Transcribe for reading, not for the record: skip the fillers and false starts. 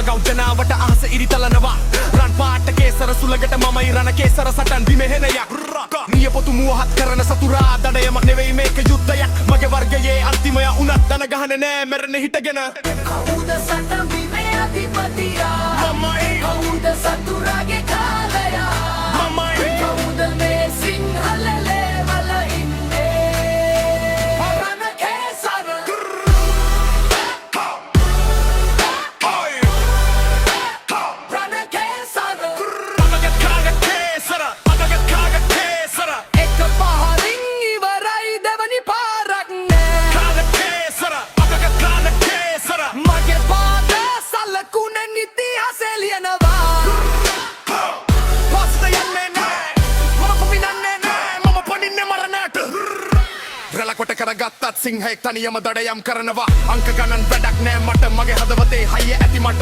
ගෞජනාවට අහස ඉරිතලනවා රන් පාට කේසර සුළඟට මමයි රණ කේසර සටන් බිමෙහෙනයක් නියපොතු මුවහත් කරන සතුරා දඩයමක් නෙවෙයි මේක යුද්ධයක් මගේ වර්ගයේ අන්තිමය උනත් දන ගහන නෑ මැරෙන හිටගෙන කවුද සටන් බිමේ අධිපතියා මමයි කවුද සතුරාගේ කාලයා මමයි කවුද මේ සිංහල ලේවල ඉන්නේ රණ කේසර කොට කරගත්තත් සිංහෙක් තනියම දඩයම් කරනවා අංක ගණන් වැඩක් නෑ මට මගේ හදවතේ හයිය ඇති මට